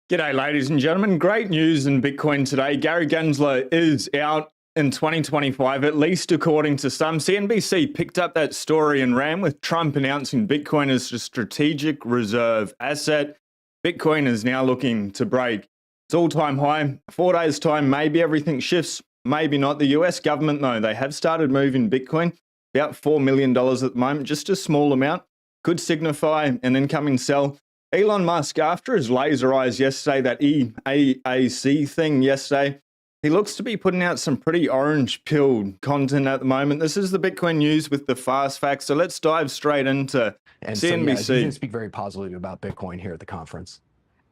G'day, ladies and gentlemen. Great news in Bitcoin today. Gary Gensler is out in 2025, at least according to some. CNBC picked up that story and ran with Trump announcing Bitcoin as a strategic reserve asset. Bitcoin is now looking to break its all-time high. 4 days' time, maybe everything shifts, maybe not. The US government, though, they have started moving Bitcoin, about $4 million at the moment, just a small amount. Could signify an incoming sell. Elon Musk, after his laser eyes yesterday, that EAAC thing yesterday, he looks to be putting out some pretty orange-pilled content at the moment. This is the Bitcoin news with the fast facts. So let's dive straight into And CNBC. so, yeah, he didn't speak very positively about Bitcoin here at the conference.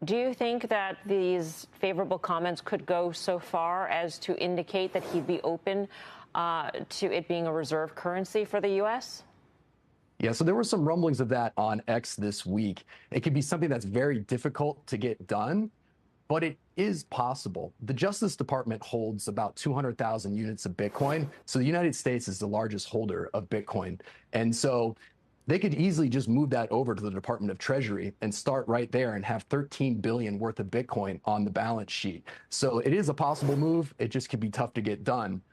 Do you think that these favorable comments could go so far as to indicate that he'd be open to it being a reserve currency for the U.S.? Yeah, so there were some rumblings of that on X this week. It could be something that's very difficult to get done, but it is possible. The Justice Department holds about 200,000 units of Bitcoin. So the United States is the largest holder of Bitcoin. And so they could easily just move that over to the Department of Treasury and start right there and have 13 billion worth of Bitcoin on the balance sheet. So it is a possible move. It just could be tough to get done.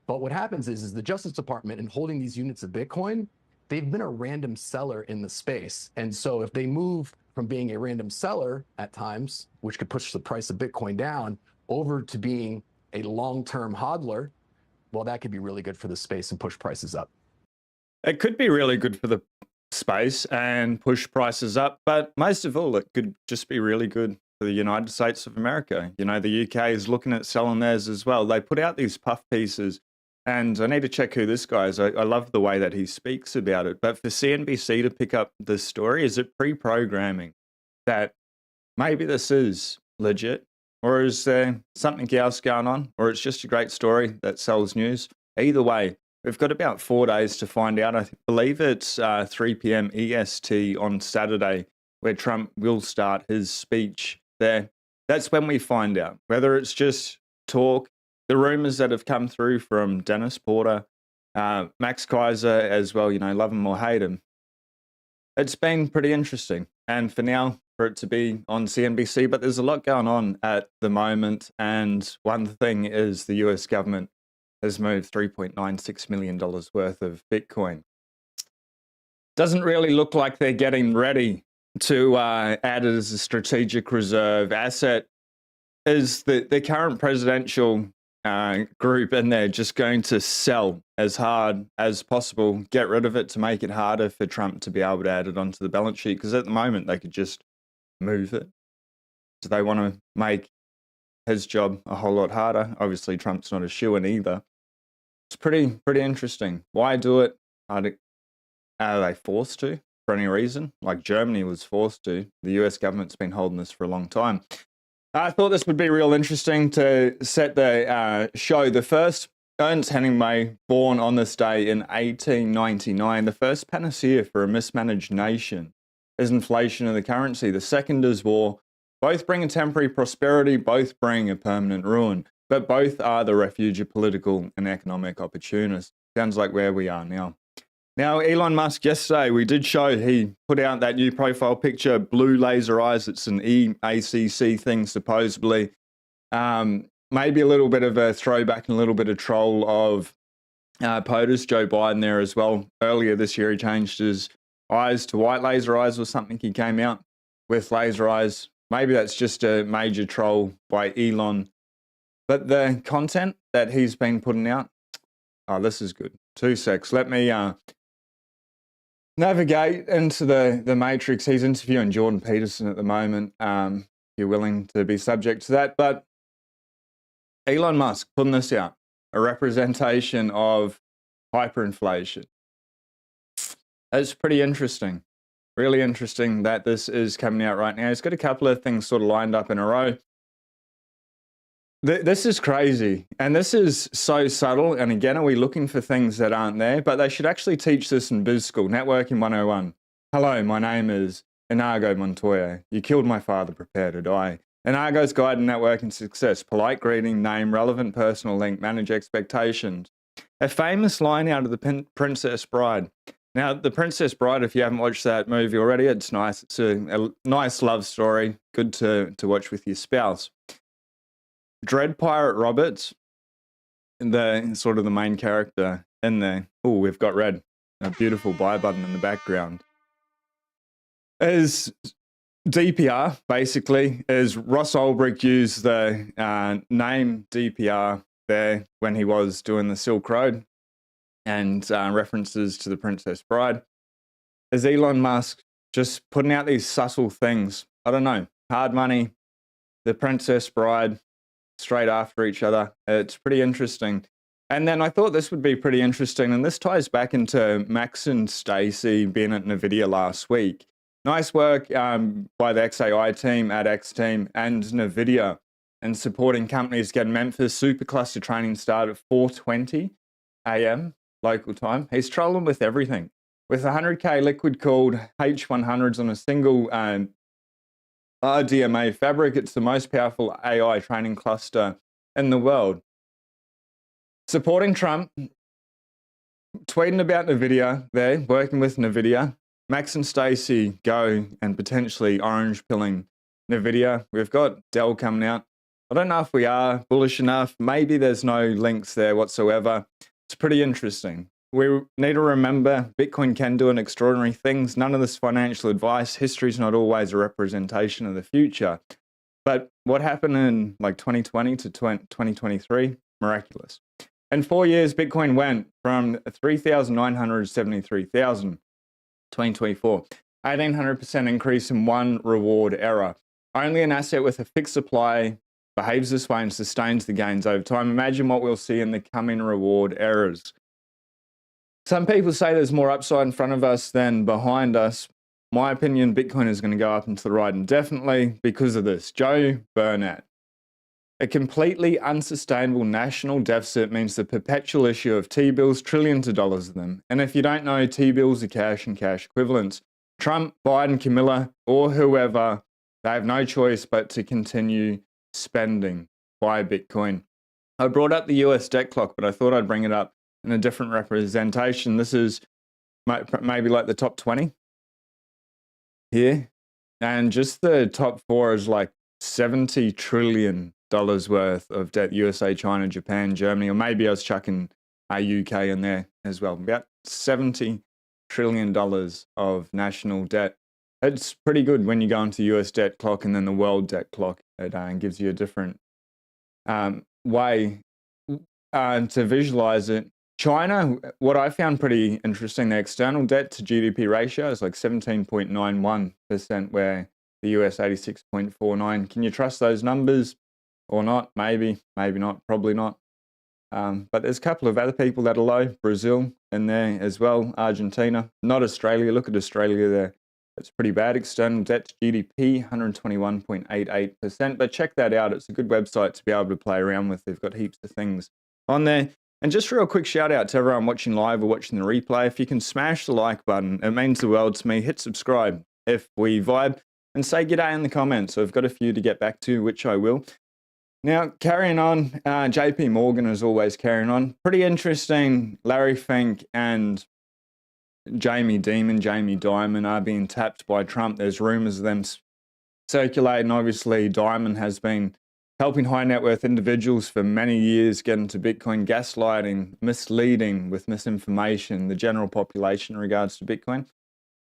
But what happens is the Justice Department, in holding these units of Bitcoin, they've been a random seller in the space. And so if they move from being a random seller at times, which could push the price of Bitcoin down, over to being a long-term hodler, well, that could be really good for the space and push prices up. It could be really good for the space and push prices up, but most of all, it could just be really good for the United States of America. You know, the UK is looking at selling theirs as well. They put out these puff pieces, and I need to check who this guy is. I love the way that he speaks about it. But for CNBC to pick up this story, is it pre-programming that maybe this is legit? Or is there something else going on? Or it's just a great story that sells news? Either way, we've got about 4 days to find out. I believe it's 3 p.m. EST on Saturday, where Trump will start his speech there. That's when we find out whether it's just talk. The rumors that have come through from Dennis Porter, Max Kaiser as well, you know, love him or hate him. It's been pretty interesting. And for now, for it to be on CNBC, but there's a lot going on at the moment. And one thing is the US government has moved $3.96 million worth of Bitcoin. Doesn't really look like they're getting ready to add it as a strategic reserve asset. Is the current presidential group in there just going to sell as hard as possible, get rid of it to make it harder for Trump to be able to add it onto the balance sheet? Because at the moment they could just move it. So they want to make his job a whole lot harder. Obviously Trump's not a shoo-in either. It's pretty interesting. Why do it? Are they forced to for any reason? Like Germany was forced to. The US government's been holding this for a long time. I thought this would be real interesting to set the show. The first, Ernst Hemingway, born on this day in 1899. The first panacea for a mismanaged nation is inflation of the currency. The second is war. Both bring a temporary prosperity, both bring a permanent ruin, but both are the refuge of political and economic opportunists. Sounds like where we are now. Now, Elon Musk, yesterday, we did show he put out that new profile picture, blue laser eyes. It's an EACC thing, supposedly. Maybe a little bit of a throwback and a little bit of troll of POTUS, Joe Biden there as well. Earlier this year, he changed his eyes to white laser eyes or something. He came out with laser eyes. Maybe that's just a major troll by Elon. But the content that he's been putting out, oh, this is good. 2 secs. Let me navigate into the matrix. He's interviewing Jordan Peterson at the moment. If you're willing to be subject to that. But Elon Musk putting this out, a representation of hyperinflation. That's pretty interesting. Really interesting that this is coming out right now. He's got a couple of things sort of lined up in a row. This is crazy, and this is so subtle, and again, are we looking for things that aren't there? But they should actually teach this in biz school, Networking 101. Hello, my name is Inago Montoya. You killed my father, prepare to die. Inago's Guide to Networking Success, polite greeting, name, relevant personal link, manage expectations. A famous line out of The Princess Bride. Now, The Princess Bride, if you haven't watched that movie already, it's nice. It's a nice love story, good to watch with your spouse. Dread Pirate Roberts, the sort of the main character in there. Oh, we've got red, a beautiful buy button in the background. Is DPR, basically, is Ross Ulbricht used the name DPR there when he was doing the Silk Road, and references to the Princess Bride. Is Elon Musk just putting out these subtle things? I don't know. Hard money, the Princess Bride, straight after each other. It's pretty interesting. And then I thought this would be pretty interesting, and this ties back into Max and Stacy being at Nvidia last week. Nice work by the XAI team at X Team and Nvidia in supporting companies getting Memphis supercluster training started at 4:20 a.m. local time. He's trolling with everything. With 100K liquid cooled H100s on a single RDMA fabric, it's the most powerful AI training cluster in the world. Supporting Trump, tweeting about Nvidia there, working with Nvidia. Max and Stacy go and potentially orange pilling Nvidia. We've got Dell coming out. I don't know if we are bullish enough. Maybe there's no links there whatsoever. It's pretty interesting. We need to remember Bitcoin can do an extraordinary things. None of this financial advice. History is not always a representation of the future. But what happened in like 2020 to 2023? Miraculous. In 4 years, Bitcoin went from 3,900 to 73,000. 2024, 1,800% increase in one reward error. Only an asset with a fixed supply behaves this way and sustains the gains over time. Imagine what we'll see in the coming reward errors. Some people say there's more upside in front of us than behind us. My opinion, Bitcoin is going to go up and to the right indefinitely because of this. Joe Burnett. A completely unsustainable national deficit means the perpetual issue of T-bills, trillions of dollars of them. And if you don't know, T-bills are cash and cash equivalents. Trump, Biden, Camilla, or whoever, they have no choice but to continue spending by Bitcoin. I brought up the US debt clock, but I thought I'd bring it up in a different representation. This is maybe like the top 20 here. And just the top 4 is like $70 trillion worth of debt. USA, China, Japan, Germany, or maybe I was chucking UK in there as well. About $70 trillion of national debt. It's pretty good when you go into US debt clock and then the world debt clock. It gives you a different way to visualize it. China, what I found pretty interesting, the external debt to GDP ratio is like 17.91%, where the US 86.49. Can you trust those numbers or not? Maybe, maybe not, probably not. But there's a couple of other people that are low. Brazil in there as well. Argentina, not Australia. Look at Australia there. It's pretty bad. External debt to GDP, 121.88%. But check that out. It's a good website to be able to play around with. They've got heaps of things on there. And just a real quick shout out to everyone watching live or watching the replay. If you can smash the like button, it means the world to me. Hit subscribe if we vibe, and say g'day in the comments. So I've got a few to get back to, which I will. Now, carrying on, JP Morgan is always carrying on. Pretty interesting. Larry Fink and Jamie Dimon are being tapped by Trump. There's rumors of them circulating. Obviously, Dimon has been helping high net worth individuals for many years get into Bitcoin, gaslighting, misleading with misinformation, the general population in regards to Bitcoin.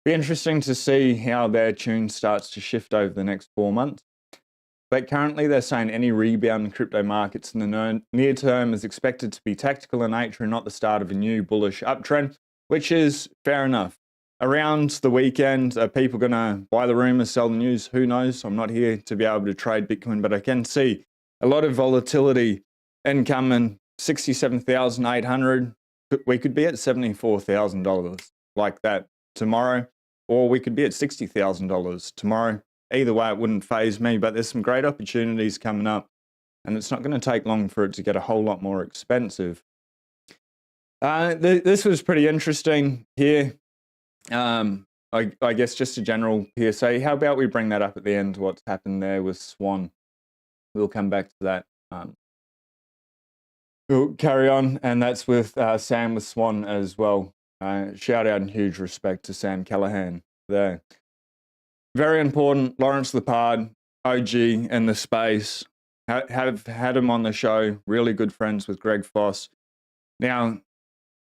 Be interesting to see how their tune starts to shift over the next 4 months. But currently they're saying any rebound in crypto markets in the near term is expected to be tactical in nature and not the start of a new bullish uptrend, which is fair enough. Around the weekend, are people going to buy the rumors, sell the news? Who knows? I'm not here to be able to trade Bitcoin, but I can see a lot of volatility incoming. 67,800. We could be at $74,000 like that tomorrow, or we could be at $60,000 tomorrow. Either way, it wouldn't faze me, but there's some great opportunities coming up, and it's not going to take long for it to get a whole lot more expensive. This was pretty interesting here. I guess just a general PSA. How about we bring that up at the end, what's happened there with Swan? We'll come back to that. We'll carry on, and that's with Sam with Swan as well. Shout out and huge respect to Sam Callahan there. Very important. Lawrence Lepard, OG in the space. Have had him on the show. Really good friends with Greg Foss. Now,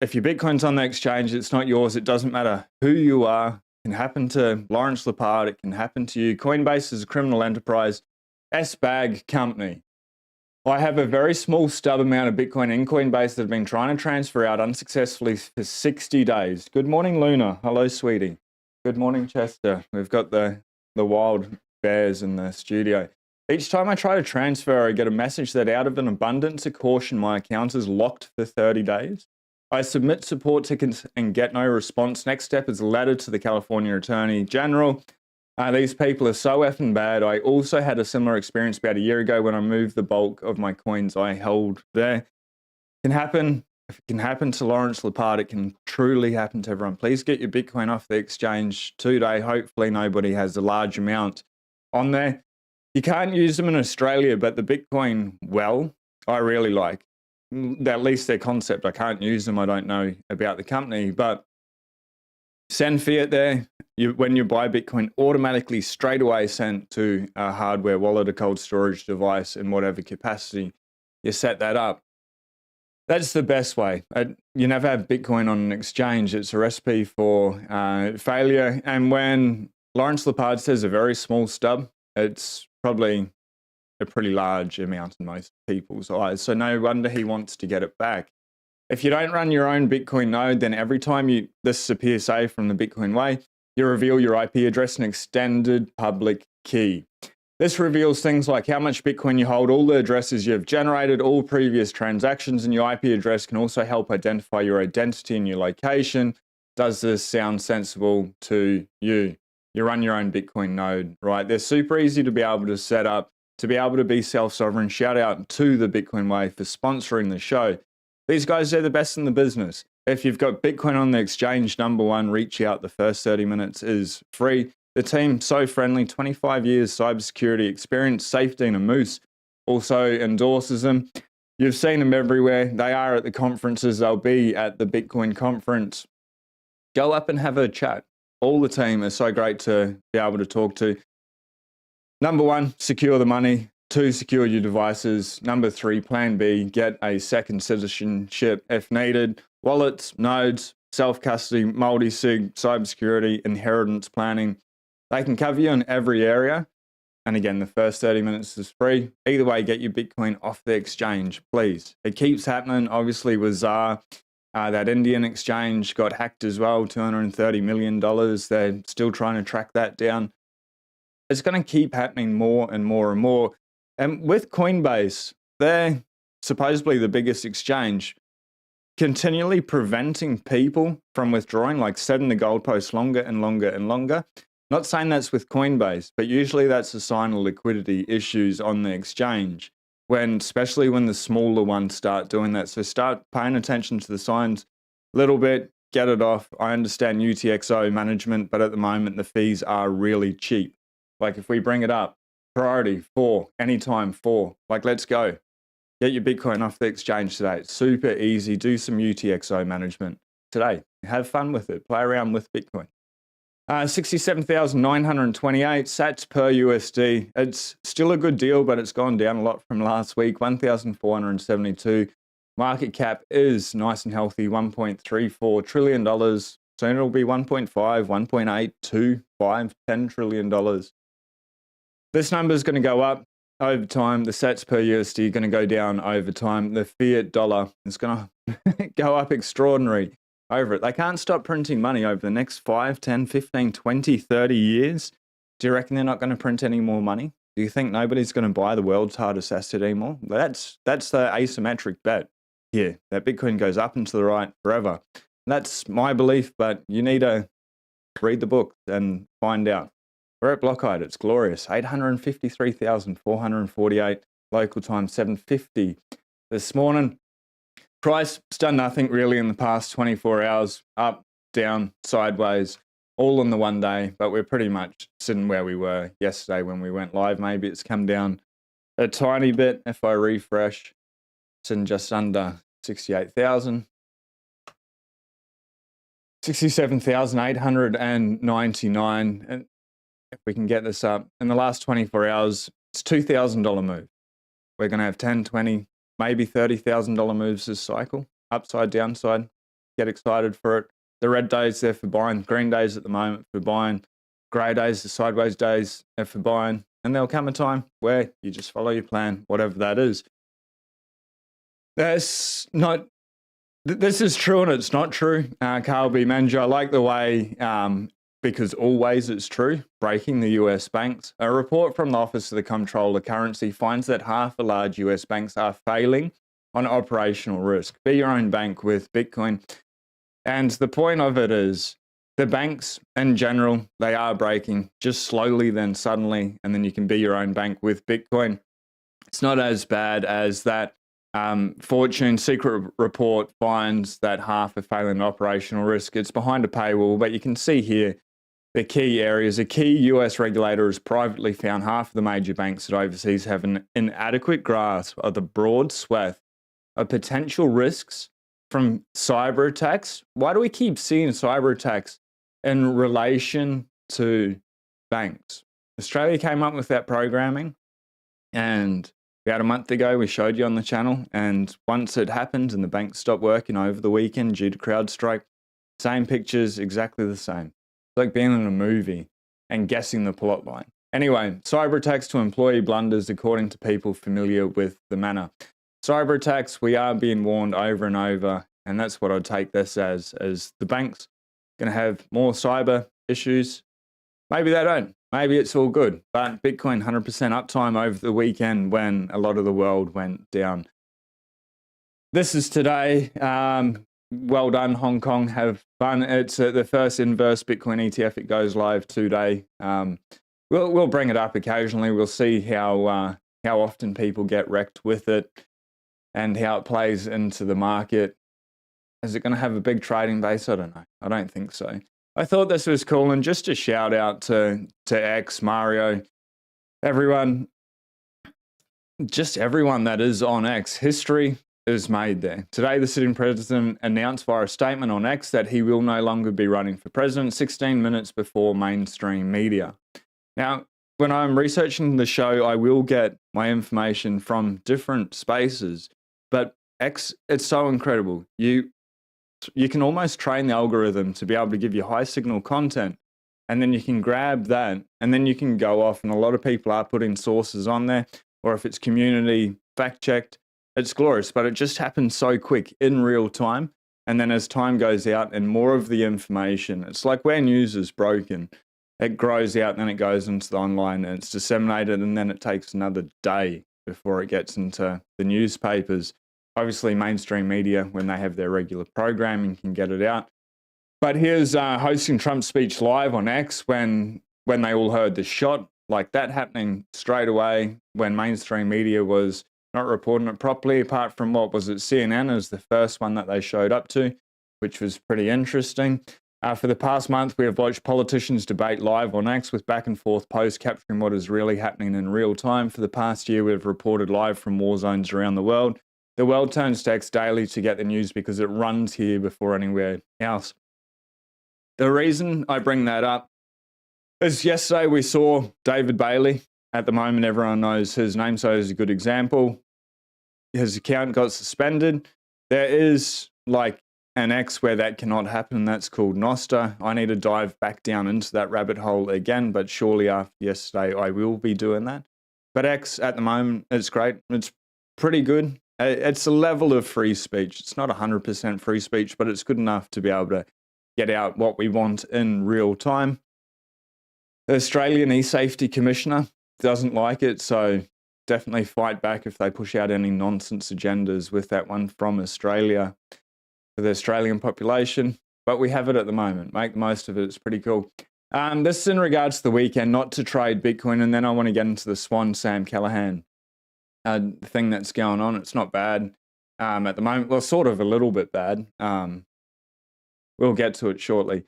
if your Bitcoin's on the exchange, it's not yours. It doesn't matter who you are. It can happen to Lawrence Lepard. It can happen to you. Coinbase is a criminal enterprise. S-Bag company. I have a very small stub amount of Bitcoin in Coinbase that have been trying to transfer out unsuccessfully for 60 days. Good morning, Luna. Hello, sweetie. Good morning, Chester. We've got the wild bears in the studio. Each time I try to transfer, I get a message that out of an abundance of caution, my account is locked for 30 days. I submit support tickets and get no response. Next step is a letter to the California Attorney General. These people are so effing bad. I also had a similar experience about a year ago when I moved the bulk of my coins I held there. It can happen. If it can happen to Lawrence Lepard, it can truly happen to everyone. Please get your Bitcoin off the exchange today. Hopefully nobody has a large amount on there. You can't use them in Australia, but the Bitcoin, well, I really like. At least their concept. I can't use them. I don't know about the company, but send fiat there. When you buy Bitcoin, automatically straight away sent to a hardware wallet, a cold storage device in whatever capacity you set that up. That's the best way. You never have Bitcoin on an exchange. It's a recipe for failure. And when Lawrence Lepard says a very small stub, it's probably a pretty large amount in most people's eyes. So no wonder he wants to get it back. If you don't run your own Bitcoin node, then every time this is a PSA from the Bitcoin Way, you reveal your IP address and extended public key. This reveals things like how much Bitcoin you hold, all the addresses you've generated, all previous transactions, and your IP address can also help identify your identity and your location. Does this sound sensible to you? You run your own Bitcoin node, right? They're super easy to be able to set up, to be able to be self-sovereign. Shout out to the Bitcoin Way for sponsoring the show. These guys are the best in the business. If you've got Bitcoin on the exchange, number one, reach out. The first 30 minutes is free. The team, so friendly, 25 years cybersecurity experience. Safety and a moose also endorses them. You've seen them everywhere. They are at the conferences. They'll be at the Bitcoin conference. Go up and have a chat. All the team is so great to be able to talk to. Number one, secure the money. 2, secure your devices. Number 3, plan B, get a second citizenship if needed. Wallets, nodes, self-custody, multi-sig, cybersecurity, inheritance planning. They can cover you in every area. And again, the first 30 minutes is free. Either way, get your Bitcoin off the exchange, please. It keeps happening. Obviously, with ZAR, that Indian exchange got hacked as well, $230 million. They're still trying to track that down. It's going to keep happening more and more and more. And with Coinbase, they're supposedly the biggest exchange, continually preventing people from withdrawing, like setting the goalposts longer and longer and longer. Not saying that's with Coinbase, but usually that's a sign of liquidity issues on the exchange, especially when the smaller ones start doing that. So start paying attention to the signs a little bit, get it off. I understand UTXO management, but at the moment the fees are really cheap. Like if we bring it up, priority 4, anytime 4, like let's go. Get your Bitcoin off the exchange today. It's super easy. Do some UTXO management today. Have fun with it. Play around with Bitcoin. 67,928 sats per USD. It's still a good deal, but it's gone down a lot from last week. 1,472. Market cap is nice and healthy, $1.34 trillion. Soon it'll be 1.5, 1.8, 2, 5, $10 trillion. This number is going to go up over time. The sats per USD are going to go down over time. The fiat dollar is going to go up extraordinary over it. They can't stop printing money over the next 5, 10, 15, 20, 30 years. Do you reckon they're not going to print any more money? Do you think nobody's going to buy the world's hardest asset anymore? That's the asymmetric bet here, that Bitcoin goes up and to the right forever. That's my belief, but you need to read the book and find out. We're at Blockade. It's glorious. 853,448 local time, 7:50 this morning. Price has done nothing really in the past 24 hours. Up, down, sideways, all in the one day. But we're pretty much sitting where we were yesterday when we went live. Maybe it's come down a tiny bit. If I refresh, it's in just under 68,000. 67,899. And if we can get this up, in the last 24 hours, it's $2,000 move. We're going to have 10, 20, maybe $30,000 moves this cycle, upside, downside. Get excited for it. The red days, they're for buying. Green days at the moment for buying. Grey days, the sideways days, are for buying. And there'll come a time where you just follow your plan, whatever that is. This is true and it's not true. Carl B. Manager, I like the way, because always it's true, breaking the US banks. A report from the Office of the Comptroller of Currency finds that half the large US banks are failing on operational risk. Be your own bank with Bitcoin. And the point of it is, the banks in general, they are breaking just slowly, then suddenly, and then you can be your own bank with Bitcoin. It's not as bad as that. Fortune secret report finds that half are failing operational risk. It's behind a paywall, but you can see here the key areas. A key US regulator has privately found half of the major banks that overseas have an inadequate grasp of the broad swath of potential risks from cyber attacks. Why do we keep seeing cyber attacks in relation to banks? Australia came up with that programming, and about a month ago, we showed you on the channel, and once it happened and the bank stopped working over the weekend due to CrowdStrike, same pictures, exactly the same. It's like being in a movie and guessing the plot line. Anyway, cyber attacks to employee blunders, according to people familiar with the manner. Cyber attacks, we are being warned over and over, and that's what I'd take this as the banks going to have more cyber issues. Maybe they don't. Maybe it's all good. But Bitcoin 100% uptime over the weekend when a lot of the world went down. This is today. Well done, Hong Kong. Have fun. It's the first inverse Bitcoin ETF. It goes live today. We'll bring it up occasionally. We'll see how often people get wrecked with it and how it plays into the market. Is it going to have a big trading base? I don't know. I don't think so. I thought this was cool, and just a shout out to X, Mario, everyone, just everyone that is on X. History is made there. Today, the sitting president announced via a statement on X that he will no longer be running for president 16 minutes before mainstream media. Now, when I'm researching the show, I will get my information from different spaces, but X, it's so incredible. You can almost train the algorithm to be able to give you high signal content, and then you can grab that and then you can go off, and a lot of people are putting sources on there, or if it's community fact checked, it's glorious. But it just happens so quick in real time, and then as time goes out and more of the information, it's like where news is broken, it grows out and then it goes into the online and it's disseminated, and then it takes another day before it gets into the newspapers. Obviously, mainstream media, when they have their regular programming, can get it out. But here's hosting Trump's speech live on X when they all heard the shot, like that happening straight away when mainstream media was not reporting it properly, apart from what was it, CNN is the first one that they showed up to, which was pretty interesting. For the past month, we have watched politicians debate live on X with back and forth posts capturing what is really happening in real time. For the past year, we've reported live from war zones around the world. The world turns to X daily to get the news because it runs here before anywhere else. The reason I bring that up is yesterday we saw David Bailey. At the moment, everyone knows his name, so it's a good example. His account got suspended. There is like an X where that cannot happen. That's called Nostr. I need to dive back down into that rabbit hole again, but surely after yesterday, I will be doing that. But X at the moment, it's great. It's pretty good. It's a level of free speech. It's not 100% free speech, but it's good enough to be able to get out what we want in real time. The Australian E-Safety Commissioner doesn't like it, so definitely fight back if they push out any nonsense agendas with that one from Australia for the Australian population. But we have it at the moment. Make the most of it. It's pretty cool. This is in regards to the weekend, not to trade Bitcoin, and then I want to get into the Swan Sam Callahan thing that's going on. It's not bad at the moment. Well, sort of a little bit bad. We'll get to it shortly.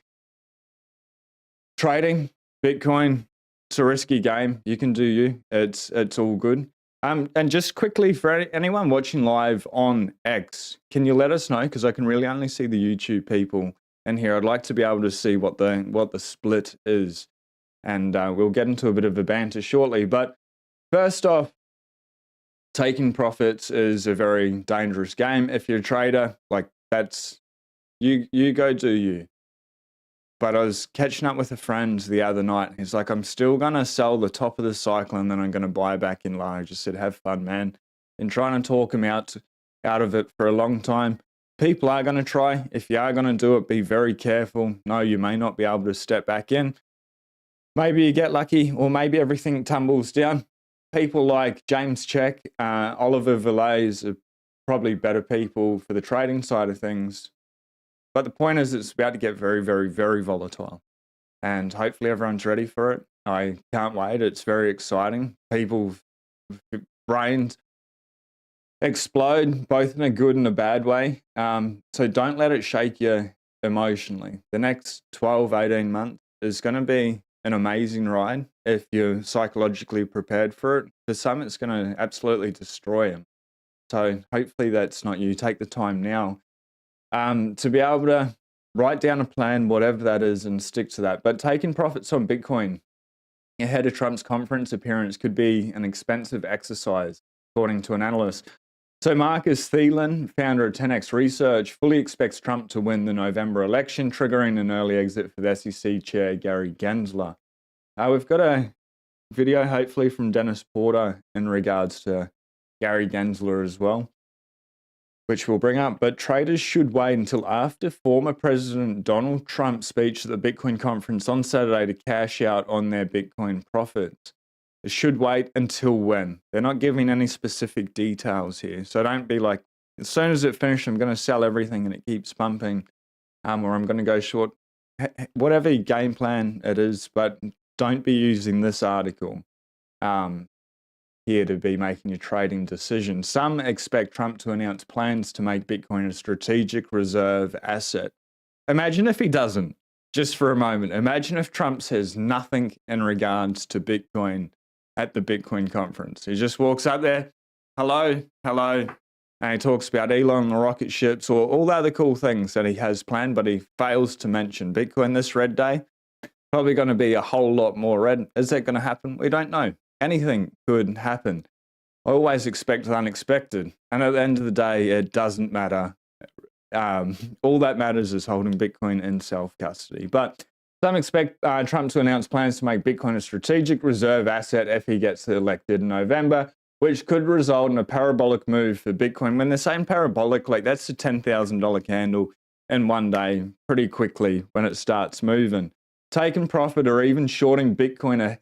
Trading Bitcoin, it's a risky game. You can do you. It's all good. And just quickly for anyone watching live on X, can you let us know? Because I can really only see the YouTube people in here. I'd like to be able to see what the split is, and we'll get into a bit of a banter shortly. But first off, taking profits is a very dangerous game. If you're a trader, like that's you go do you. But I was catching up with a friend the other night. He's like, I'm still going to sell the top of the cycle and then I'm going to buy back in low. I just said, have fun, man. And trying to talk him out of it for a long time. People are going to try. If you are going to do it, be very careful. No, you may not be able to step back in. Maybe you get lucky, or maybe everything tumbles down. People like James Check, Oliver Velez are probably better people for the trading side of things. But the point is, it's about to get very, very, very volatile. And hopefully everyone's ready for it. I can't wait. It's very exciting. People's brains explode, both in a good and a bad way. So don't let it shake you emotionally. The next 12, 18 months is going to be an amazing ride if you're psychologically prepared for it. For some, it's going to absolutely destroy them. So hopefully that's not you. Take the time now to be able to write down a plan, whatever that is, and stick to that. But taking profits on Bitcoin ahead of Trump's conference appearance could be an expensive exercise, according to an analyst. So Marcus Thielen, founder of 10x Research, fully expects Trump to win the November election, triggering an early exit for the SEC chair, Gary Gensler. We've got a video, hopefully, from Dennis Porter in regards to Gary Gensler as well, which we'll bring up. But traders should wait until after former President Donald Trump's speech at the Bitcoin conference on Saturday to cash out on their Bitcoin profits. It should wait until when? They're not giving any specific details here. So don't be like, as soon as it finishes, I'm going to sell everything and it keeps pumping, or I'm going to go short. Whatever game plan it is, but don't be using this article here to be making your trading decisions. Some expect Trump to announce plans to make Bitcoin a strategic reserve asset. Imagine if he doesn't, just for a moment. Imagine if Trump says nothing in regards to Bitcoin at the Bitcoin conference. He just walks up there, hello, and he talks about Elon, the rocket ships, or all the other cool things that he has planned, but he fails to mention Bitcoin this red day. Probably going to be a whole lot more red. Is that going to happen? We don't know. Anything could happen. I always expect the unexpected. And at the end of the day, it doesn't matter. All that matters is holding Bitcoin in self-custody. But some expect Trump to announce plans to make Bitcoin a strategic reserve asset if he gets elected in November, which could result in a parabolic move for Bitcoin. When they're saying parabolic, like that's a $10,000 candle in one day pretty quickly when it starts moving. Taking profit or even shorting Bitcoin,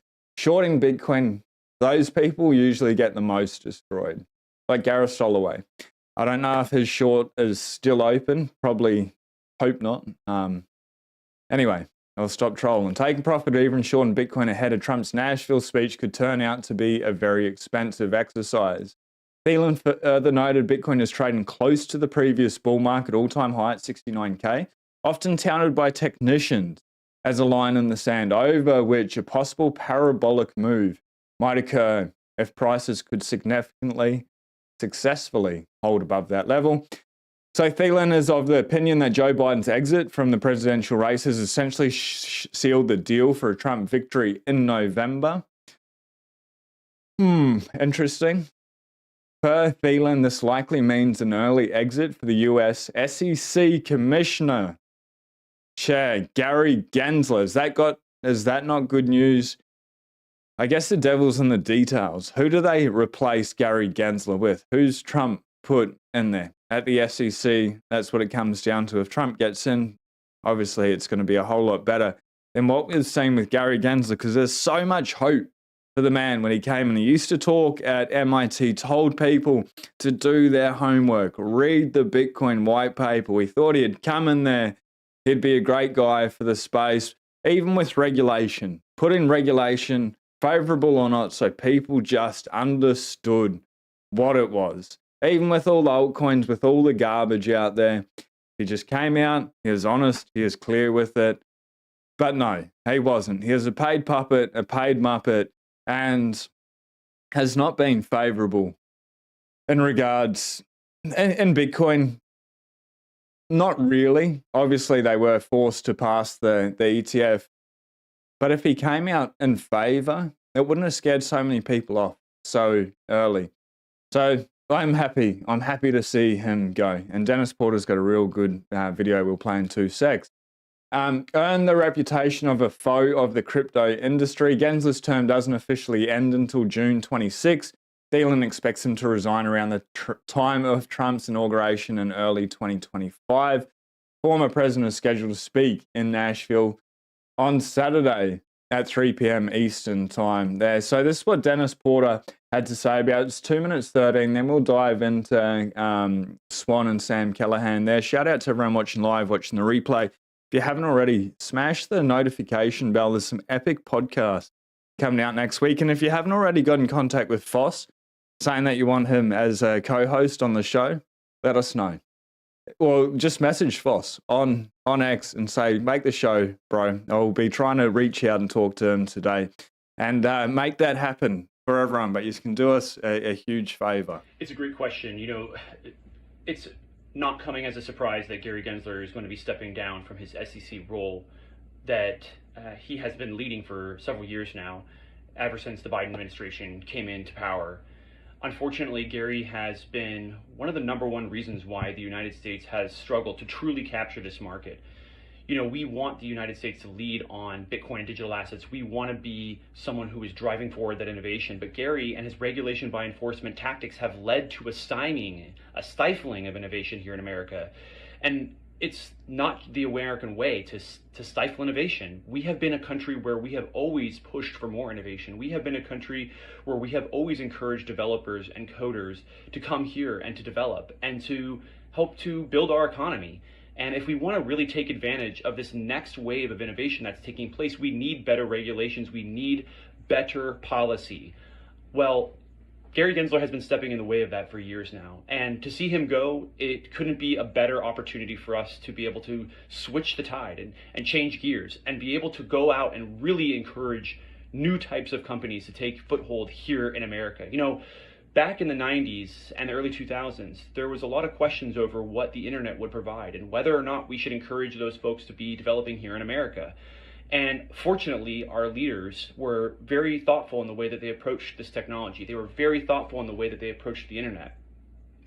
those people usually get the most destroyed. Like Gareth Soloway. I don't know if his short is still open. Probably hope not. Anyway, I'll stop trolling. Taking profit or even shorting Bitcoin ahead of Trump's Nashville speech could turn out to be a very expensive exercise. Thielen further noted Bitcoin is trading close to the previous bull market all-time high at 69K, often touted by technicians as a line in the sand over which a possible parabolic move might occur if prices could successfully hold above that level. So Thielen is of the opinion that Joe Biden's exit from the presidential race has essentially sealed the deal for a Trump victory in November. Interesting. Per Thielen, this likely means an early exit for the US SEC Commissioner Chair Gary Gensler. Is that not good news? I guess the devil's in the details. Who do they replace Gary Gensler with? Who's Trump put in there? At the SEC, that's what it comes down to. If Trump gets in, obviously it's going to be a whole lot better than what we're seeing with Gary Gensler, because there's so much hope for the man when he came and he used to talk at MIT, told people to do their homework, read the Bitcoin white paper. We thought he'd come in there. He'd be a great guy for the space, even with regulation, put in regulation, favorable or not, so people just understood what it was. Even with all the altcoins, with all the garbage out there, he just came out, he was honest, he was clear with it. But no, he wasn't. He was a paid puppet, a paid muppet, and has not been favorable in regards in Bitcoin. Not really. Obviously, they were forced to pass the ETF. But if he came out in favor, it wouldn't have scared so many people off so early. So I'm happy. I'm happy to see him go. And Dennis Porter's got a real good video we'll play in 2 secs. Earned the reputation of a foe of the crypto industry. Gensler's term doesn't officially end until June 26. Thielen expects him to resign around the time of Trump's inauguration in early 2025. Former president is scheduled to speak in Nashville on Saturday at 3 p.m. Eastern time there. So this is what Dennis Porter had to say about it. It's 2 minutes 13. Then we'll dive into Swan and Sam Callahan there. Shout out to everyone watching live, watching the replay. If you haven't already, smash the notification bell. There's some epic podcasts coming out next week. And if you haven't already got in contact with Foss, saying that you want him as a co-host on the show, let us know. Well, just message Foss on X and say, make the show, bro. I'll be trying to reach out and talk to him today and make that happen for everyone. But you can do us a huge favor. It's a great question. You know, it's not coming as a surprise that Gary Gensler is going to be stepping down from his SEC role that he has been leading for several years now, ever since the Biden administration came into power. Unfortunately, Gary has been one of the #1 reasons why the United States has struggled to truly capture this market. You know, we want the United States to lead on Bitcoin and digital assets. We want to be someone who is driving forward that innovation. But Gary and his regulation by enforcement tactics have led to a stifling of innovation here in America. And it's not the American way to stifle innovation. We have been a country where we have always pushed for more innovation. We have been a country where we have always encouraged developers and coders to come here and to develop and to help to build our economy. And if we want to really take advantage of this next wave of innovation that's taking place, we need better regulations. We need better policy. Well, Gary Gensler has been stepping in the way of that for years now. And to see him go, it couldn't be a better opportunity for us to be able to switch the tide and change gears and be able to go out and really encourage new types of companies to take foothold here in America. You know, back in the 90s and the early 2000s, there was a lot of questions over what the internet would provide and whether or not we should encourage those folks to be developing here in America. And fortunately, our leaders were very thoughtful in the way that they approached this technology. They were very thoughtful in the way that they approached the internet.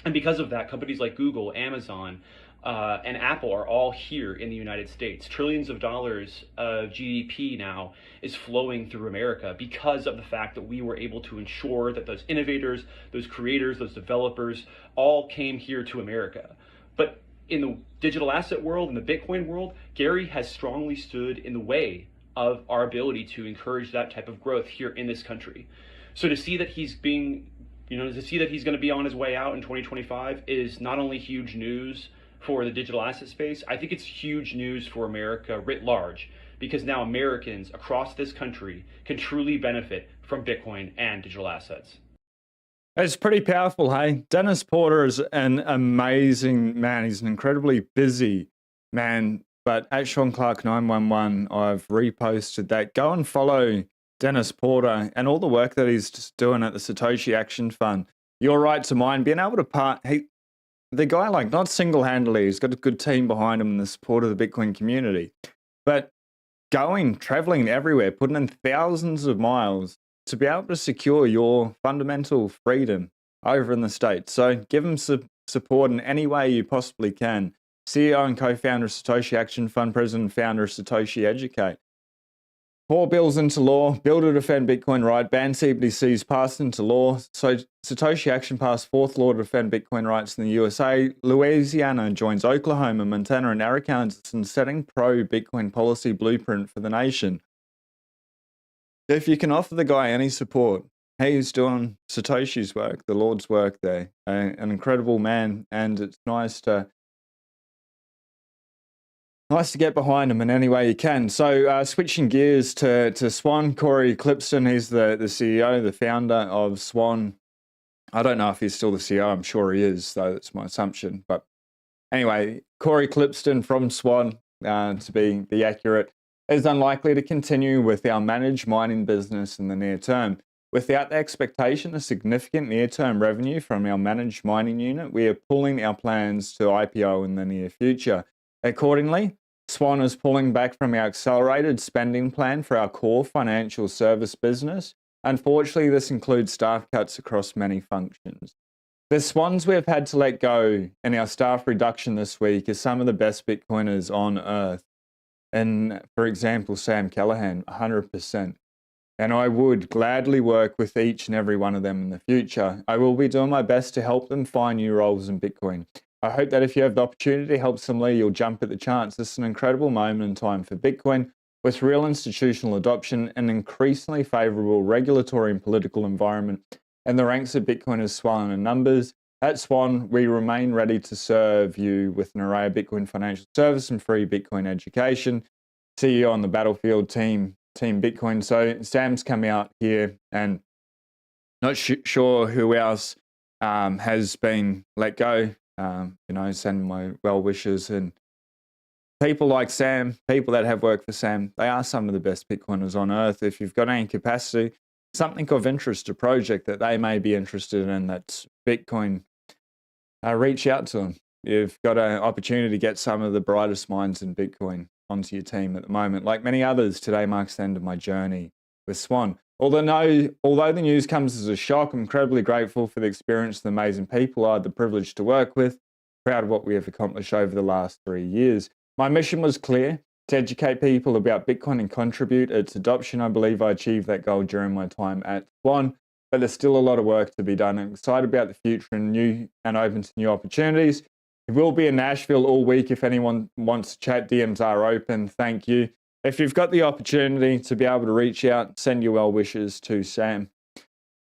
And because of that, companies like Google, Amazon, and Apple are all here in the United States. Trillions of dollars of GDP now is flowing through America because of the fact that we were able to ensure that those innovators, those creators, those developers all came here to America. But in the digital asset world, in the Bitcoin world, Gary has strongly stood in the way of our ability to encourage that type of growth here in this country. So to see that he's going to be on his way out in 2025 is not only huge news for the digital asset space, I think it's huge news for America writ large, because now Americans across this country can truly benefit from Bitcoin and digital assets. It's pretty powerful, hey? Dennis Porter is an amazing man. He's an incredibly busy man. But at Sean Clark 911, I've reposted that. Go and follow Dennis Porter and all the work that he's just doing at the Satoshi Action Fund. Your right to mine, being able to the guy, like, not single-handedly, he's got a good team behind him in the support of the Bitcoin community, but traveling everywhere, putting in thousands of miles to be able to secure your fundamental freedom over in the States. So give him support in any way you possibly can. CEO and co-founder of Satoshi Action Fund, president and founder of Satoshi Educate. 4 bills into law, bill to defend Bitcoin right, ban CBDCs passed into law. So Satoshi Action passed 4th law to defend Bitcoin rights in the USA. Louisiana joins Oklahoma, Montana, and Arkansas in setting pro-Bitcoin policy blueprint for the nation. If you can offer the guy any support, he's doing Satoshi's work, the Lord's work there. An incredible man, and it's nice to get behind him in any way you can. So switching gears to Swan, Corey Clipston, he's the CEO, the founder of Swan. I don't know if he's still the CEO. I'm sure he is, though. That's my assumption. But anyway, Corey Clipston from Swan, to be accurate, is unlikely to continue with our managed mining business in the near term. Without the expectation of significant near-term revenue from our managed mining unit, we are pulling our plans to IPO in the near future. Accordingly, Swan is pulling back from our accelerated spending plan for our core financial service business. Unfortunately, this includes staff cuts across many functions. The swans we have had to let go in our staff reduction this week are some of the best Bitcoiners on earth. And for example, Sam Callahan, 100%. And I would gladly work with each and every one of them in the future. I will be doing my best to help them find new roles in Bitcoin. I hope that if you have the opportunity to help somebody, you'll jump at the chance. This is an incredible moment in time for Bitcoin, with real institutional adoption and increasingly favorable regulatory and political environment. And the ranks of Bitcoin has swollen in numbers. At Swan, we remain ready to serve you with an array of Bitcoin financial service and free Bitcoin education. See you on the battlefield, Team Bitcoin. So Sam's come out here, and not sure who else has been let go. Send my well wishes, and people like Sam, people that have worked for Sam, they are some of the best Bitcoiners on earth. If you've got any capacity, something of interest, a project that they may be interested in that's Bitcoin, reach out to them. You've got an opportunity to get some of the brightest minds in Bitcoin onto your team at the moment. Like many others, today marks the end of my journey with Swan. Although the news comes as a shock, I'm incredibly grateful for the experience of the amazing people I had the privilege to work with. Proud of what we have accomplished over the last 3 years. My mission was clear: to educate people about Bitcoin and contribute its adoption. I believe I achieved that goal during my time at Swan, but there's still a lot of work to be done. I'm excited about the future and open to new opportunities. It will be in Nashville all week. If anyone wants to chat, DMs are open. Thank you. If you've got the opportunity to be able to reach out, send your well wishes to Sam.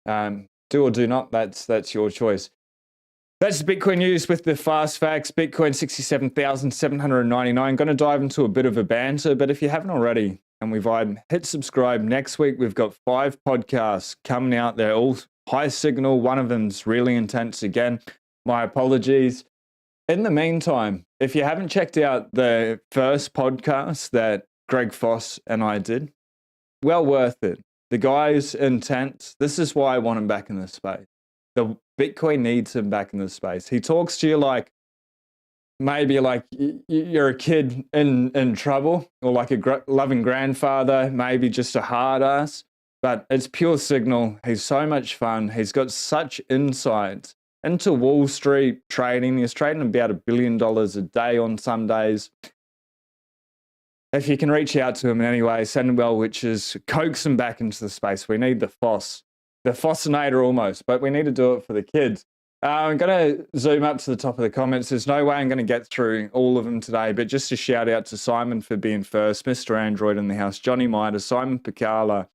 Do or do not, that's your choice. That's the Bitcoin news with the fast facts. Bitcoin 67,799. Going to dive into a bit of a banter, but if you haven't already and we vibe, hit subscribe. Next week, we've got 5 podcasts coming out. They're all high signal. One of them's really intense again. My apologies. In the meantime, if you haven't checked out the first podcast that Greg Foss and I did, well worth it. The guy's intense. This is why I want him back in the space. The Bitcoin needs him back in the space. He talks to you like maybe like you're a kid in trouble, or like a loving grandfather, maybe just a hard ass, but it's pure signal. He's so much fun. He's got such insight into Wall Street trading. He's trading about $1 billion a day on some days. If you can reach out to him in any way, send him well wishes, coax him back into the space. We need the Fossinator almost, but we need to do it for the kids. I'm going to zoom up to the top of the comments. There's no way I'm going to get through all of them today, but just a shout out to Simon for being first, Mr. Android in the house, Johnny Midas, Simon Picala.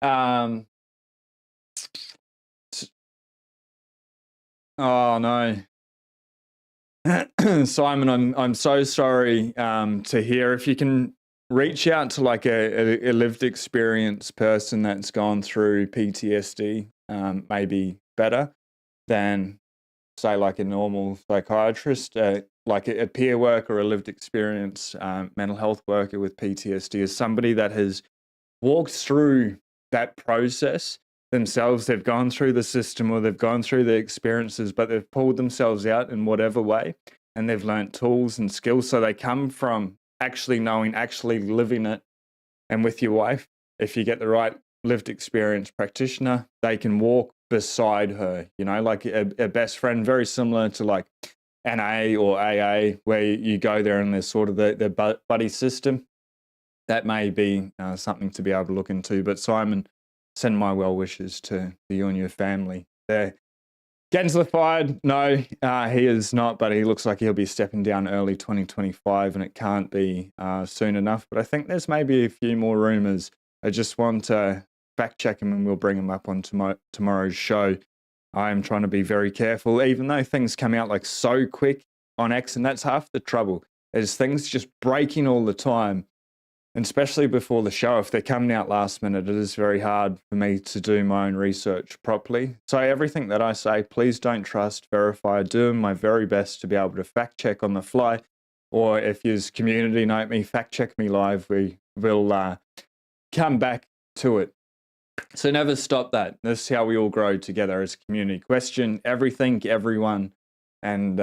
Oh no. Simon, I'm so sorry to hear. If you can reach out to like a lived experience person that's gone through PTSD, maybe better than say like a normal psychiatrist, like a peer worker or a lived experience mental health worker with PTSD is somebody that has walked through that process themselves. They've gone through the system, or they've gone through the experiences, but they've pulled themselves out in whatever way, and they've learnt tools and skills. So they come from actually knowing, actually living it. And with your wife, if you get the right lived experience practitioner, they can walk beside her, like a best friend, very similar to like NA or AA, where you go there and there's sort of the buddy system. That may be something to be able to look into. But Simon, send my well wishes to you and your family there. Gensler fired? No, he is not, but he looks like he'll be stepping down early 2025, and it can't be soon enough. But I think there's maybe a few more rumors. I just want to fact check him, and we'll bring him up on tomorrow's show. I am trying to be very careful, even though things come out like so quick on X, and that's half the trouble. There's things just breaking all the time. And especially before the show, if they're coming out last minute, it is very hard for me to do my own research properly. So everything that I say, please don't trust, verify. I do my very best to be able to fact check on the fly. Or if you community note me, fact check me live. We will come back to it. So never stop that. This is how we all grow together as a community. Question everything, everyone, and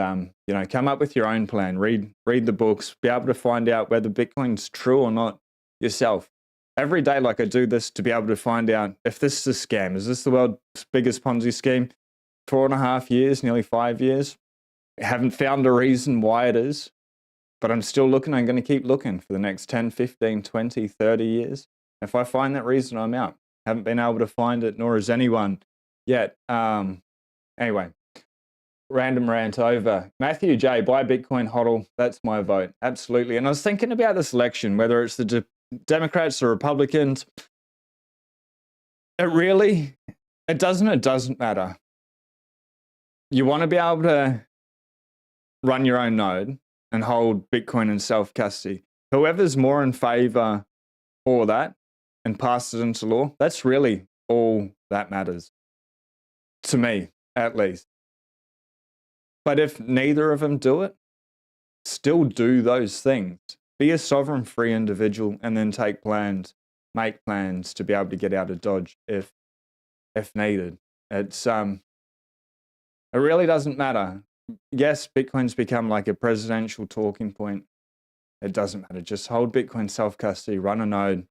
come up with your own plan. Read the books. Be able to find out whether Bitcoin's true or not yourself. Every day, like I do this to be able to find out if this is a scam. Is this the world's biggest Ponzi scheme? 4.5 years, nearly 5 years. I haven't found a reason why it is, but I'm still looking. I'm going to keep looking for the next 10, 15, 20, 30 years. If I find that reason, I'm out. Haven't been able to find it, nor has anyone yet. Anyway, random rant over. Matthew J, buy Bitcoin hodl. That's my vote. Absolutely. And I was thinking about this election, whether it's the Democrats or Republicans. It doesn't matter. You want to be able to run your own node and hold Bitcoin in self-custody. Whoever's more in favor for that and pass it into law, that's really all that matters. To me, at least. But if neither of them do it, still do those things. Be a sovereign free individual and then make plans to be able to get out of Dodge if needed. It really doesn't matter. Yes, Bitcoin's become like a presidential talking point. It doesn't matter. Just hold Bitcoin self-custody, run a node,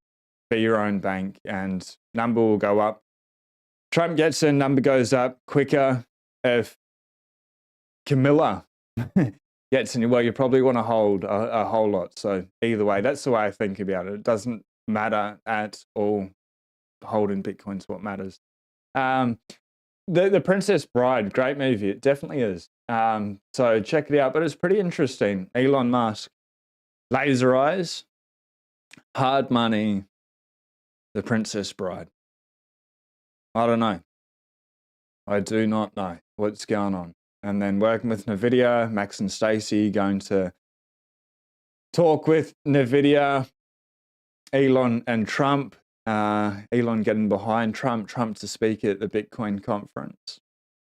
be your own bank, and number will go up. Trump gets in, number goes up quicker. If Camilla gets in, well, you probably want to hold a whole lot. So either way, that's the way I think about it. It doesn't matter at all. Holding Bitcoin's what matters. The Princess Bride, great movie. It definitely is. So check it out. But it's pretty interesting. Elon Musk, laser eyes, hard money, The Princess Bride. I don't know. I do not know what's going on. And then working with Nvidia, Max and Stacy going to talk with Nvidia, Elon and Trump. Elon getting behind Trump to speak at the Bitcoin conference.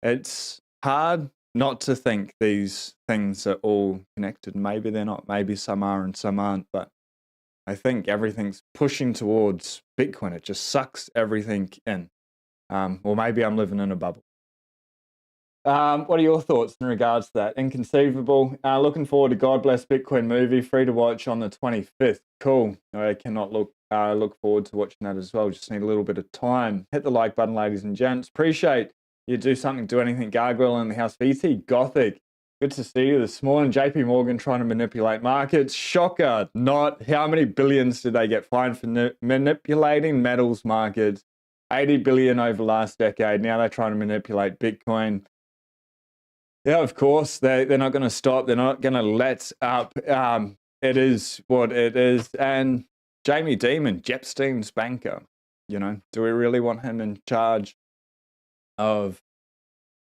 It's hard not to think these things are all connected. Maybe they're not. Maybe some are and some aren't. But I think everything's pushing towards Bitcoin. It just sucks everything in. Or maybe I'm living in a bubble. What are your thoughts in regards to that? Inconceivable. Looking forward to God Bless Bitcoin movie, free to watch on the 25th. Cool. I cannot look forward to watching that as well. Just need a little bit of time. Hit the like button, ladies and gents. Appreciate you do anything. Gargoyle in the house. VT Gothic. Good to see you this morning. JP Morgan trying to manipulate markets. Shocker. Not. How many billions did they get fined for manipulating metals markets? 80 billion over last decade. Now they're trying to manipulate Bitcoin. Yeah, of course, they're not going to stop. They're not going to let up. It is what it is. And Jamie Dimon, Jepstein's banker, do we really want him in charge of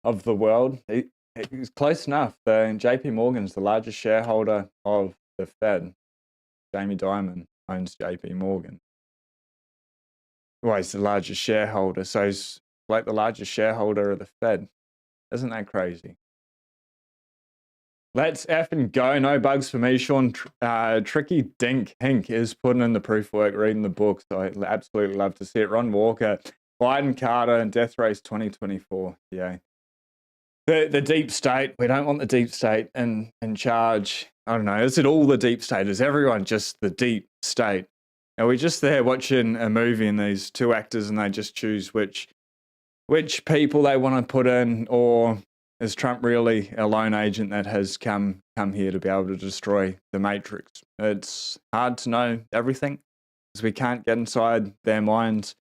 the world? He's close enough. JP Morgan's the largest shareholder of the Fed. Jamie Dimon owns JP Morgan. Well, he's the largest shareholder, so he's like the largest shareholder of the Fed. Isn't that crazy? Let's effing go. No bugs for me, Sean. Tricky Dink Hink is putting in the proof work, reading the book. So I absolutely love to see it. Ron Walker, Biden, Carter, and Death Race 2024. Yeah. The deep state. We don't want the deep state in charge. I don't know. Is it all the deep state? Is everyone just the deep state? Are we just there watching a movie and these two actors and they just choose which people they want to put in, or is Trump really a lone agent that has come here to be able to destroy the matrix? It's hard to know everything because we can't get inside their minds.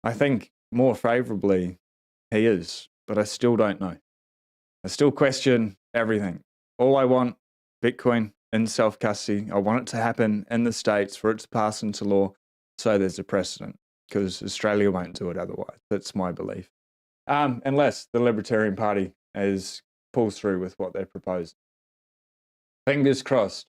I think more favorably he is, but I still don't know. I still question everything. All I want, Bitcoin in self-custody. I want it to happen in the States for it to pass into law so there's a precedent, because Australia won't do it otherwise. That's my belief. Unless the Libertarian Party pulls through with what they're proposing. Fingers crossed.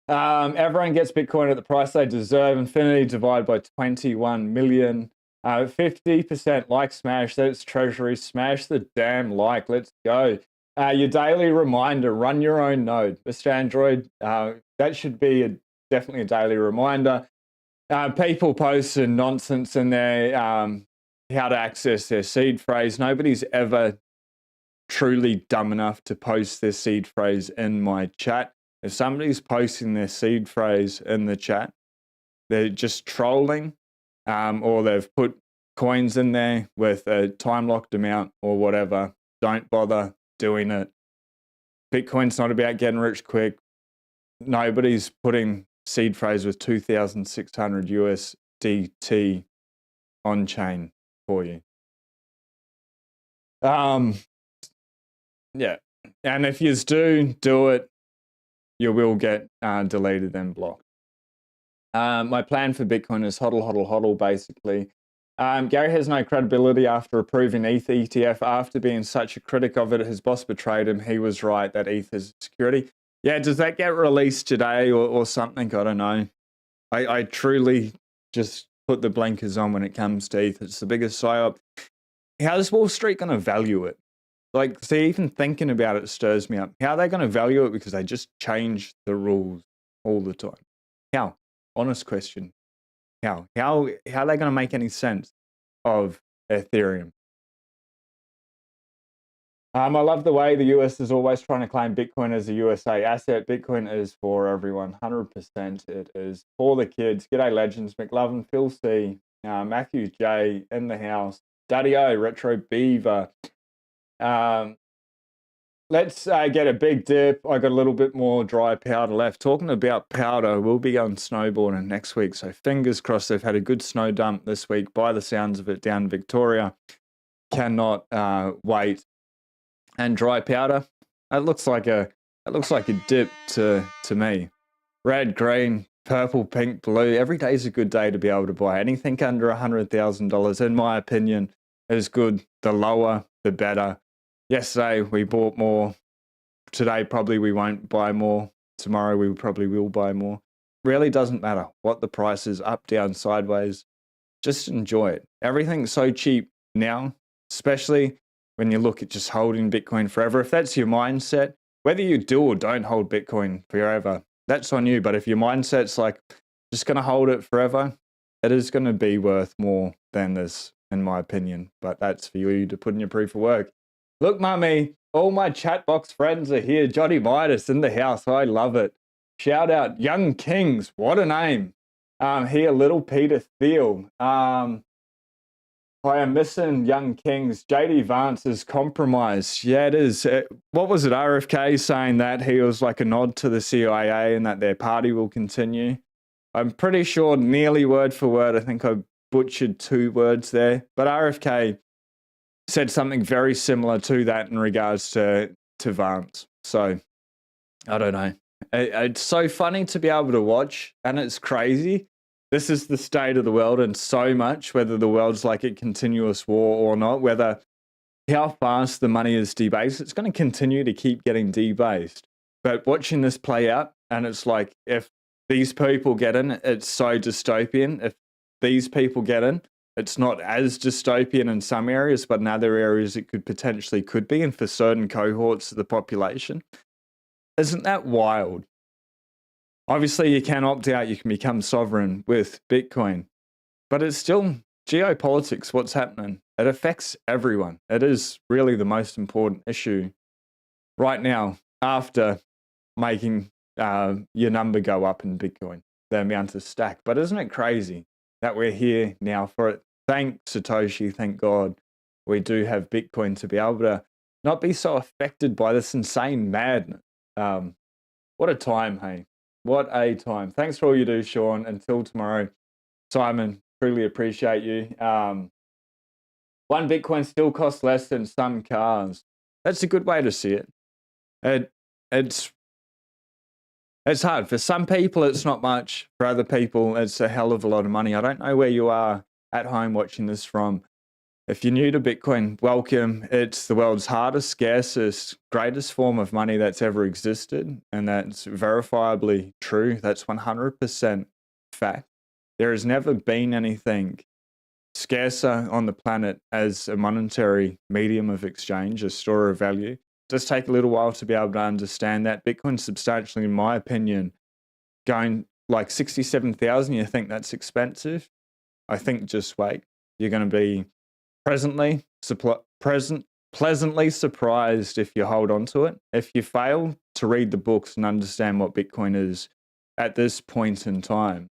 Everyone gets Bitcoin at the price they deserve. Infinity divide by 21 million. 50% like smash. That's treasury. Smash the damn like. Let's go. Your daily reminder, run your own node. Mr. Android, that should be definitely a daily reminder. People posting nonsense in there. how to access their seed phrase. Nobody's ever truly dumb enough to post their seed phrase in my chat. If somebody's posting their seed phrase in the chat, they're just trolling, or they've put coins in there with a time-locked amount or whatever. Don't bother doing it. Bitcoin's not about getting rich quick. Nobody's putting seed phrase with 2,600 USDT on chain for you. Yeah, and if you do it, you will get deleted and blocked. My plan for Bitcoin is hodl, hodl, hodl, basically. Gary has no credibility after approving ETH ETF. After being such a critic of it, his boss betrayed him. He was right that ETH is security. Yeah, does that get released today or something? I don't know. I truly just put the blinkers on when it comes to ETH. It's the biggest psyop. How's Wall Street going to value it? Like, see, even thinking about it stirs me up. How are they going to value it? Because they just change the rules all the time. How? Honest question. How are they going to make any sense of Ethereum? I love the way the US is always trying to claim Bitcoin as a USA asset. Bitcoin is for everyone, 100%. It is for the kids. G'day, Legends, McLovin, Phil C, Matthew J in the house, Daddy O, Retro Beaver. Let's get a big dip. I got a little bit more dry powder left. Talking about powder, we'll be going snowboarding next week. So fingers crossed. They've had a good snow dump this week by the sounds of it down in Victoria. Cannot wait. And dry powder, it looks like a dip to me. Red, green, purple, pink, blue. Every day is a good day to be able to buy. Anything under $100,000, in my opinion, is good. The lower, the better. Yesterday we bought more. Today probably we won't buy more. Tomorrow we probably will buy more. Really doesn't matter what the price is, up, down, sideways. Just enjoy it. Everything's so cheap now, especially when you look at just holding Bitcoin forever. If that's your mindset, whether you do or don't hold Bitcoin forever, that's on you. But if your mindset's like just going to hold it forever, it is going to be worth more than this, in my opinion. But that's for you to put in your proof of work. Look, mummy, all my chat box friends are here. Johnny Midas in the house. I love it. Shout out Young Kings. What a name. Here, Little Peter Thiel. I am missing Young Kings. JD Vance is compromised. Yeah, it is. What was it? RFK saying that he was like a nod to the CIA and that their party will continue. I'm pretty sure nearly word for word. I think I butchered 2 words there. But RFK said something very similar to that in regards to Vance. So, I don't know. It's so funny to be able to watch, and it's crazy. This is the state of the world, and so much, whether the world's like a continuous war or not, whether how fast the money is debased, it's going to continue to keep getting debased. But watching this play out, and it's like, if these people get in, it's so dystopian. If these people get in, it's not as dystopian in some areas, but in other areas it could be, and for certain cohorts of the population. Isn't that wild? Obviously, you can opt out, you can become sovereign with Bitcoin, but it's still geopolitics, what's happening. It affects everyone. It is really the most important issue right now after making your number go up in Bitcoin, the amount of stack. But isn't it crazy that we're here now for it? Thank Satoshi, thank God, we do have Bitcoin to be able to not be so affected by this insane madness. What a time, hey? What a time. Thanks for all you do, Sean. Until tomorrow, Simon, truly appreciate you. 1 Bitcoin still costs less than some cars. That's a good way to see it. It's hard. For some people, it's not much. For other people, it's a hell of a lot of money. I don't know where you are at home watching this from. If you're new to Bitcoin, welcome. It's the world's hardest, scarcest, greatest form of money that's ever existed. And that's verifiably true. That's 100% fact. There has never been anything scarcer on the planet as a monetary medium of exchange, a store of value. It does take a little while to be able to understand that. Bitcoin's substantially, in my opinion, going like 67,000. You think that's expensive? I think just wait. You're going to be pleasantly surprised if you hold on to it. If you fail to read the books and understand what Bitcoin is at this point in time,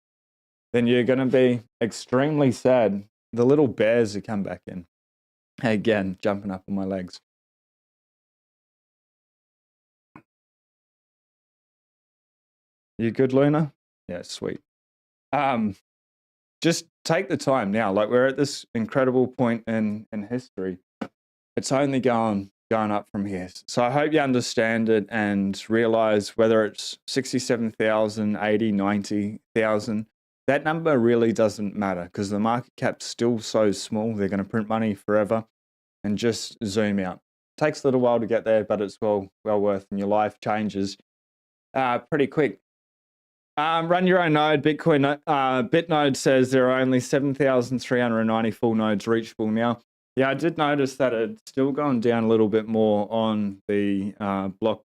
then you're going to be extremely sad. The little bears have come back in. Again, jumping up on my legs. You good, Luna? Yeah, sweet. Just take the time now. Like, we're at this incredible point in history. It's only going up from here. So I hope you understand it and realize whether it's 67,000, 80, 90,000, that number really doesn't matter because the market cap's still so small. They're going to print money forever, and just zoom out. Takes a little while to get there, but it's well worth, and your life changes pretty quick. Run your own node. Bitcoin Bitnode says there are only 7,390 full nodes reachable now. Yeah, I did notice that it's still gone down a little bit more on the block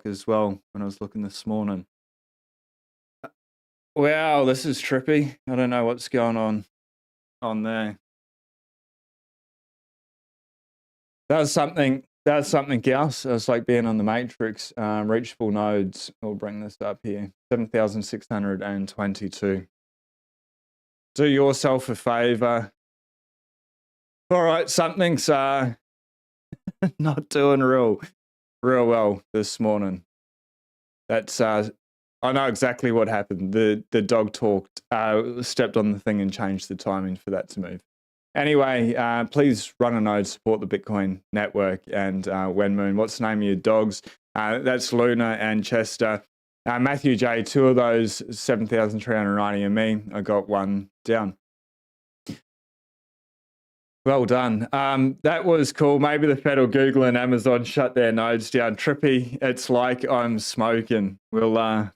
as well when I was looking this morning. Wow, this is trippy. I don't know what's going on there. That was something else. It was like being on the Matrix. Reachable nodes, we'll bring this up here, 7,622. Do yourself a favor. All right, something's not doing real well this morning. That's I know exactly what happened. The dog stepped on the thing and changed the timing for that to move. Anyway, please run a node, support the Bitcoin network, and Wenmoon. What's the name of your dogs? That's Luna and Chester. Matthew J, 2 of those, 7,390, and me. I got one down. Well done. That was cool. Maybe the Fed or Google and Amazon shut their nodes down. Trippy. It's like I'm smoking. We'll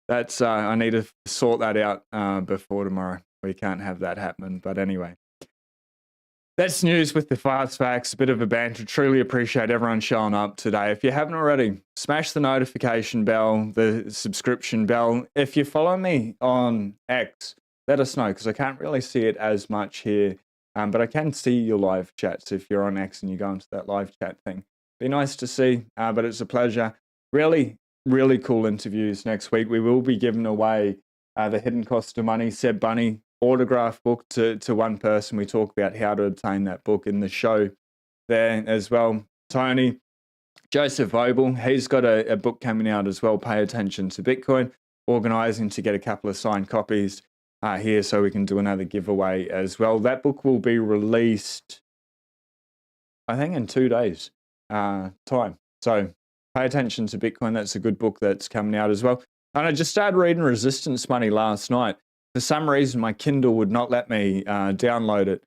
that's I need to sort that out before tomorrow. We can't have that happen. But anyway, that's news with the fast facts. A bit of a banter. Truly appreciate everyone showing up today. If you haven't already, smash the notification bell, the subscription bell. If you follow me on X, let us know because I can't really see it as much here. But I can see your live chats if you're on X and you go into that live chat thing. Be nice to see, but it's a pleasure. Really, really cool interviews next week. We will be giving away the Hidden Cost of Money, Seb Bunny autograph book to one person. We talk about how to obtain that book in the show there as well. Tony, Joseph Vobel, he's got a book coming out as well, Pay Attention to Bitcoin, organizing to get a couple of signed copies here so we can do another giveaway as well. That book will be released, I think, in 2 days time. So Pay Attention to Bitcoin. That's a good book that's coming out as well. And I just started reading Resistance Money last night. For some reason, my Kindle would not let me download it.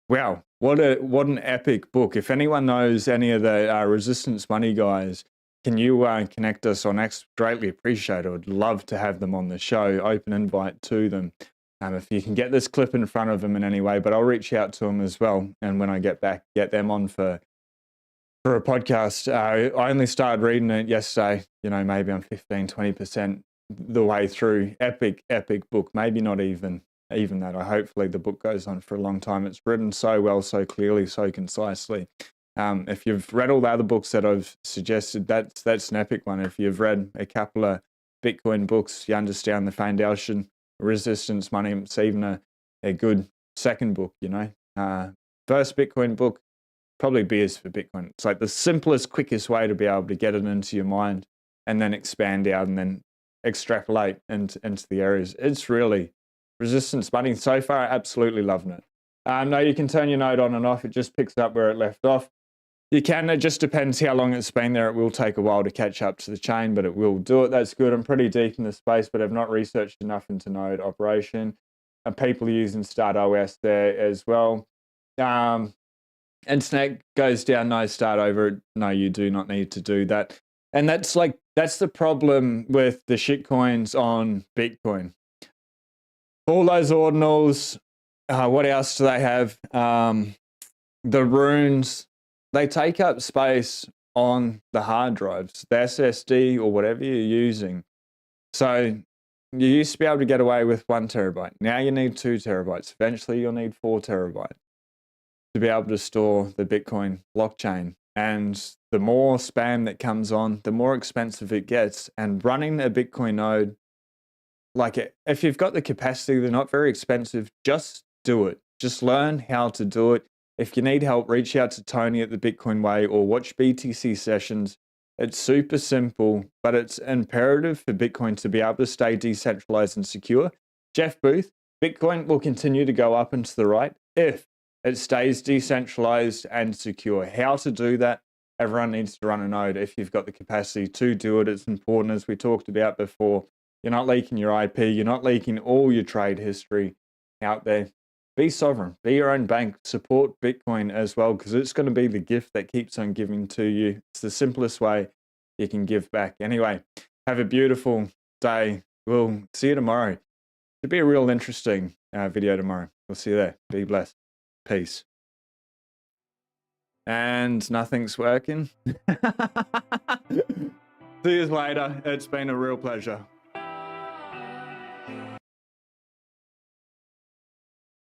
Wow, what an epic book. If anyone knows any of the Resistance Money guys, can you connect us on X? Greatly appreciate it. I would love to have them on the show. Open invite to them. If you can get this clip in front of them in any way, but I'll reach out to them as well. And when I get back, get them on for a podcast. I only started reading it yesterday. Maybe I'm 15, 20% the way through. Epic book. Maybe not even that. Hopefully the book goes on for a long time. It's written so well, so clearly, so concisely. If you've read all the other books that I've suggested, that's an epic one. If you've read a couple of Bitcoin books, you understand the foundation. Resistance Money, it's even a good second book, First Bitcoin book, probably Beers for Bitcoin. It's like the simplest, quickest way to be able to get it into your mind and then expand out and then extrapolate into the areas. It's really Resistance Money. So far, absolutely loving it. No, you can turn your node on and off. It just picks up where it left off. You can. It just depends how long it's been there. It will take a while to catch up to the chain, but it will do it. That's good. I'm pretty deep in the space, but I've not researched enough into node operation. And people are using StartOS there as well. And Snake goes down, no, start over. No, you do not need to do that. And that's the problem with the shitcoins on Bitcoin. All those ordinals, what else do they have? The runes. They take up space on the hard drives, the SSD or whatever you're using. So you used to be able to get away with 1 terabyte. Now you need 2 terabytes. Eventually you'll need 4 terabytes. to be able to store the Bitcoin blockchain. And the more spam that comes on, the more expensive it gets. And running a Bitcoin node, like if you've got the capacity, they're not very expensive. Just do it. Just learn how to do it. If you need help, reach out to Tony at the Bitcoin Way or watch BTC sessions. It's super simple, but it's imperative for Bitcoin to be able to stay decentralized and secure. Jeff Booth, Bitcoin will continue to go up and to the right if it stays decentralized and secure. How to do that? Everyone needs to run a node if you've got the capacity to do it. It's important, as we talked about before. You're not leaking your IP. You're not leaking all your trade history out there. Be sovereign. Be your own bank. Support Bitcoin as well, because it's going to be the gift that keeps on giving to you. It's the simplest way you can give back. Anyway, have a beautiful day. We'll see you tomorrow. It'll be a real interesting video tomorrow. We'll see you there. Be blessed. Peace. And nothing's working. See you later. It's been a real pleasure.